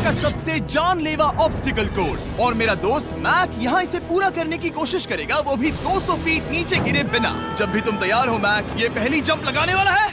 का सबसे जानलेवा ऑब्स्टिकल कोर्स, और मेरा दोस्त मैक यहाँ इसे पूरा करने की कोशिश करेगा, वो भी 200 फीट नीचे गिरे बिना। जब भी तुम तैयार हो मैक, ये पहली जंप लगाने वाला है।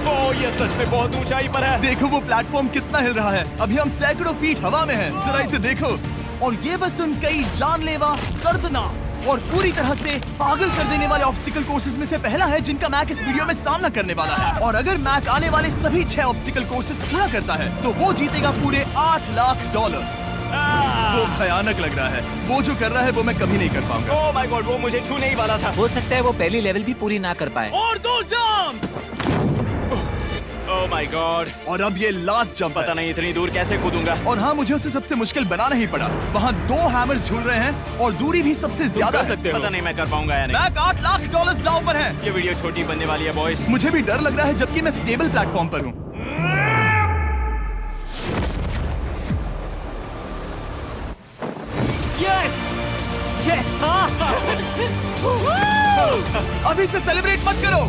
ओह, ये सच में बहुत ऊंचाई पर है। देखो वो प्लेटफॉर्म कितना हिल रहा है। अभी हम सैकड़ों फीट हवा में हैं। जरा इसे देखो। और ये बस उन कई जानलेवा, दर्दनाक और पूरी तरह से पागल कर देने वाले ऑब्स्टिकल कोर्सेज में से पहला है जिनका मैक इस वीडियो में सामना करने वाला है। और अगर मैक आने वाले सभी 6 ऑब्स्टिकल कोर्सेज पूरा करता है तो वो जीतेगा पूरे $8 लाख। वो भयानक लग रहा है। वो जो कर रहा है वो मैं कभी नहीं कर पाऊंगा। ओह माय गॉड, वो मुझे छूने ही वाला था। हो सकता है वो पहली लेवल भी पूरी ना कर पाए। और 2 जंप। Oh my God. और अब ये लास्ट जंप। पता नहीं इतनी दूर कैसे कूदूंगा। और हाँ, मुझे उसे सबसे मुश्किल बनाना ही पड़ा। वहाँ 2 हैमर्स झूल रहे हैं और दूरी भी सबसे ज्यादा कर सकते हो। पता नहीं मैं कर पाऊंगा या नहीं। मैक $8 लाख दांव पर है। ये वीडियो छोटी बनने वाली है बॉयज। मुझे भी डर लग रहा है जबकि मैं स्टेबल प्लेटफॉर्म पर हूँ। Yes yes. अभी से सेलिब्रेट मत करो।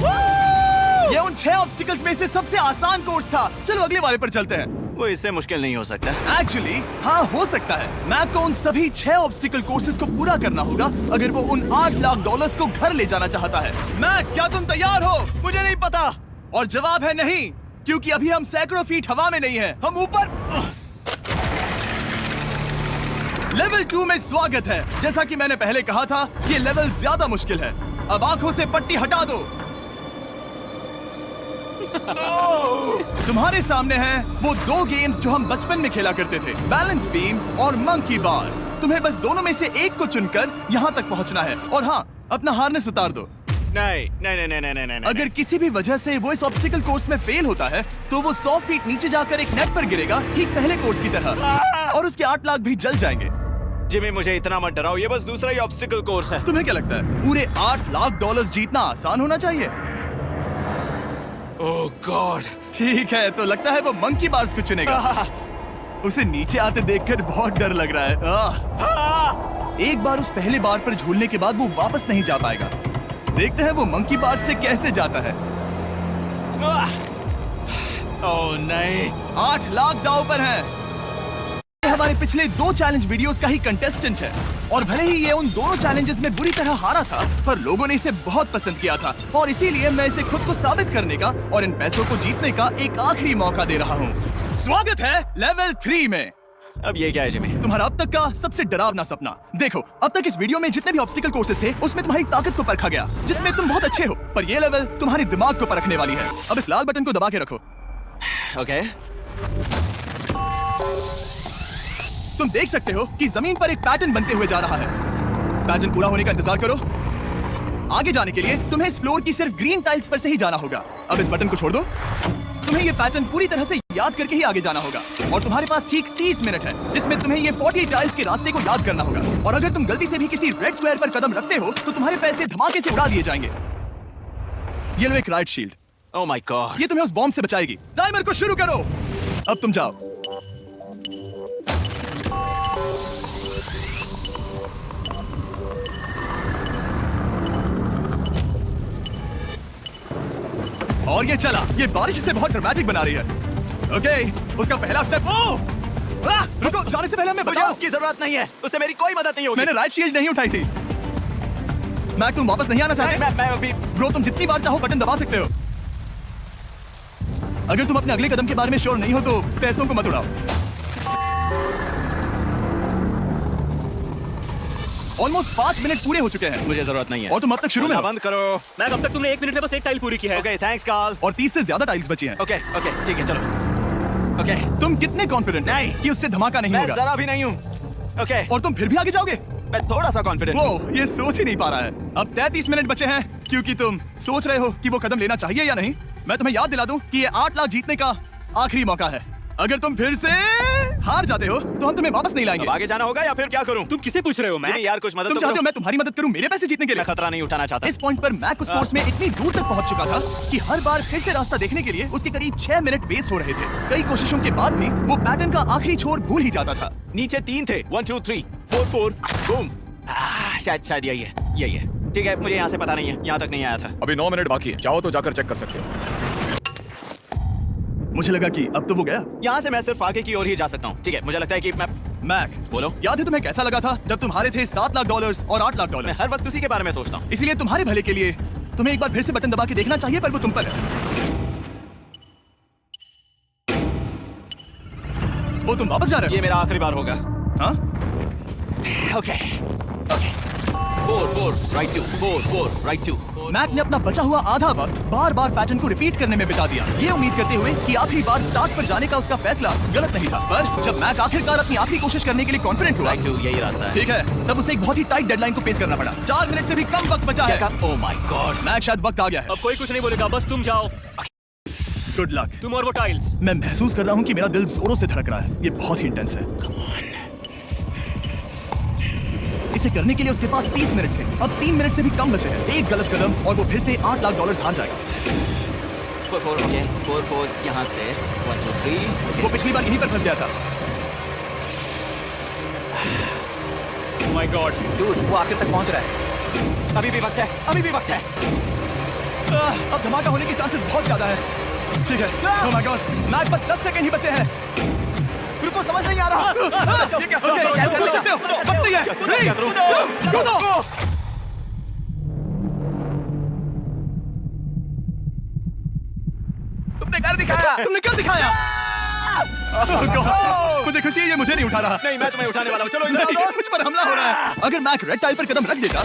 ये उन 6 ऑब्स्टिकल्स में से सबसे आसान कोर्स था। चलो अगले वाले पर चलते हैं। वो इससे मुश्किल नहीं हो सकता। एक्चुअली हाँ, हो सकता है। मैक को उन सभी 6 ऑब्स्टिकल कोर्सेज को पूरा करना होगा अगर वो उन $8 लाख को घर ले जाना चाहता है। मैक, क्या तुम तैयार हो? मुझे नहीं पता। और जवाब है नहीं, क्योंकि अभी हम सैकड़ों फीट हवा में नहीं हैं। हम ऊपर। लेवल 2 में स्वागत है। जैसा कि मैंने पहले कहा था, ये लेवल ज्यादा मुश्किल है। अब आंखों से पट्टी हटा दो। तुम्हारे सामने हैं वो 2 गेम्स जो हम बचपन में खेला करते थे, बैलेंस बीम और मंकी बार्स। तुम्हें बस दोनों में से एक को चुनकर यहाँ तक पहुँचना है। और हाँ, अपना हार्नेस उतार दो। नहीं नहीं नहीं नहीं नहीं नहीं। अगर किसी भी वजह से वो इस ऑब्स्टिकल कोर्स में फेल होता है तो वो 100 फीट नीचे जाकर एक नेट पर गिरेगा, ठीक पहले कोर्स की तरह, और उसके 8 लाख भी जल जाएंगे। जिमी, मुझे इतना मत डराओ। ये बस दूसरा ही ऑब्स्टिकल कोर्स है। तुम्हें क्या लगता है पूरे $8 लाख जीतना आसान होना चाहिए? ओह गॉड। ठीक है, तो लगता है वो मंकी बार्स को चुनेगा। उसे नीचे आते देखकर बहुत डर लग रहा है। एक बार उस पहले बार पर झूलने के बाद वो वापस नहीं जा पाएगा। देखते हैं वो मंकी बार्स से कैसे जाता है। ओह नहीं। 8 लाख दांव पर है। ये हमारे पिछले 2 चैलेंज वीडियोस का ही कंटेस्टेंट है, और भले ही ये उन दोनों चैलेंजेस में बुरी तरह हारा था, पर लोगों ने इसे बहुत पसंद किया था, और इसीलिए मैं इसे खुद को साबित करने का और इन पैसों को जीतने का एक आखिरी मौका दे रहा हूँ। स्वागत है लेवल 3 में। अब ये क्या है जिमी? तुम्हारा अब तक का सबसे डरावना सपना। देखो, अब तक इस वीडियो में जितने भी ऑब्स्टिकल कोर्सेज थे उसमें तुम्हारी ताकत को परखा गया, जिसमें तुम बहुत अच्छे हो, पर ये लेवल तुम्हारे दिमाग को परखने वाली है। अब इस लाल बटन को दबा के रखो। ओके। तुम देख सकते हो कि जमीन पर एक पैटर्न बनते हुए जा रहा है। पैटर्न पूरा होने का इंतजार करो। आगे जाने के लिए तुम्हें इस फ्लोर की सिर्फ ग्रीन टाइल्स पर से ही जाना होगा। अब इस बटन को छोड़ दो। तुम्हें ये पैटर्न पूरी तरह से याद करके ही आगे जाना होगा, और तुम्हारे पास ठीक 30 मिनट है जिसमें तुम्हें ये 40 टाइल्स के रास्ते को याद करना होगा। और अगर तुम गलती से भी किसी रेड स्क्वायर पर कदम रखते हो तो तुम्हारे पैसे धमाके से उड़ा दिए जाएंगे। ये लो एक right shield. Oh my God. ये तुम्हें उस बॉम्ब से बचाएगी। टाइमर को शुरू करो। अब तुम जाओ। और ये चला। ये बारिश इसे बहुत ड्रामेटिक बना रही है। ओके, उसका पहला स्टेप। रुको, जाने से पहले हमें मुझे बताओ। उसकी जरूरत नहीं है। उससे मेरी कोई मदद नहीं होगी। मैंने राइट शील्ड नहीं उठाई थी। मैक, तुम वापस नहीं आना चाहते? मैं अभी। ब्रो, तुम जितनी बार चाहो बटन दबा सकते हो। अगर तुम अपने अगले कदम के बारे में श्योर नहीं हो तो पैसों को मत उड़ाओ। ऑलमोस्ट 5 मिनट पूरे हो चुके हैं। मुझे जरूरत नहीं है। और तुम अब तक शुरू में हो। बंद करो। मैं अब तक तुमने 1 मिनट में बस एक टाइल पूरी की है। Okay, thanks Carl. और 30 से ज्यादा टाइल्स बची हैं। ओके ओके, ठीक है, चलो। ओके। तुम कितने कॉन्फिडेंट नहीं। कि उससे धमाका नहीं मैं होगा? जरा भी नहीं हूँ। ओके। और तुम फिर भी आगे जाओगे? मैं थोड़ा सा कॉन्फिडेंट हूँ। वो ये सोच ही नहीं पा रहा है। अब 33 मिनट बचे हैं, क्योंकि तुम सोच रहे हो कि वो कदम लेना चाहिए या नहीं। मैं तुम्हें याद दिला दूं कि ये 8 लाख जीतने का आखिरी मौका है। अगर तुम फिर से हार जाते हो तो हम तुम्हें वापस नहीं लाएंगे। अब आगे जाना होगा या फिर क्या करूं? तुम किसे पूछ रहे हो? मैं जिमी यार, कुछ मदद तुम तो चाहते हो करो। मैं तुम्हारी मदद करूं मेरे पैसे जीतने के लिए? मैं खतरा नहीं उठाना चाहता। इस पॉइंट पर मैक उस कोर्स में इतनी दूर तक पहुंच चुका था कि हर बार फिर से रास्ता देखने के लिए उसके करीब 6 मिनट वेस्ट हो रहे थे। कई कोशिशों के बाद भी वो पैटर्न का आखिरी छोर भूल ही जाता था। नीचे 3 थे। 1 2 3 4 4 बूम। शायद यही है। ठीक है, मुझे यहाँ से पता नहीं है, यहाँ तक नहीं आया था। अभी 9 मिनट बाकी है। चाहो तो जाकर चेक कर सकते हो। मुझे लगा कि अब तो वो गया। यहाँ से मैं सिर्फ आगे की ओर ही जा सकता हूँ। ठीक है, मुझे लगता है कि मैं मैक, बोलो। याद है तुम्हें कैसा लगा था जब तुम हारे थे $7 लाख और $8 लाख? मैं हर वक्त उसी के बारे में सोचता हूँ। इसीलिए तुम्हारे भले के लिए तुम्हें एक बार फिर से बटन दबा के देखना चाहिए, पर वो तुम पर है। वो तुम वापस जा रहे ये मेरा आखिरी बार होगा। हो? हाँ? Okay 4 right 2 4 right 2। मैक ने अपना बचा हुआ आधा वक्त बार बार पैटर्न को रिपीट करने में बिता दिया, ये उम्मीद करते हुए कि आखिरी बार स्टार्ट पर जाने का उसका फैसला गलत नहीं था। पर जब मैक आखिरकार अपनी आखिरी कोशिश करने के लिए कॉन्फिडेंट हुआ, राइट 2 यही रास्ता है। ठीक है, तब उसे एक बहुत ही टाइट डेडलाइन को फेस करना पड़ा। 4 मिनट से भी कम वक्त बचा है। ओह माय गॉड, मैक, शायद वक्त आ गया है। अब कोई कुछ नहीं बोलेगा, बस तुम जाओ, गुड लक। तुम और वो टाइल्स। मैं महसूस कर रहा हूँ कि मेरा दिल जोरों से धड़क रहा है, ये बहुत ही इंटेंस है। इसे करने के लिए उसके पास 30 मिनट थे, अब 3 मिनट से भी कम बचे हैं। एक गलत कदम और वो फिर से $8 लाख हार जाएगा। 4 ओके 4 यहाँ से 1 2 3। वो पिछली बार यहीं पर फंस गया था। माय गॉड, डूड, वो आखिर तक पहुंच रहा है। अभी भी वक्त है, अभी भी वक्त है। अब धमाका होने के चांसेस बहुत ज्यादा है। ठीक है, ओह माय गॉड, मैच बस 10 सेकंड ही बचे हैं। रुको, समझ नहीं आ रहा। ये क्या हो गया? चल, पूछ सकते हो, वक्त नहीं है। 3 2 go! तुमने कर दिखाया। तुमने कर दिखाया। Oh God! मुझे खुशी है ये मुझे नहीं उठा रहा। नहीं, मैच में उठाने वाला हूँ। चलो नहीं, मुझ पर हमला हो रहा है। अगर मैक रेड टाइल पर कदम रख देता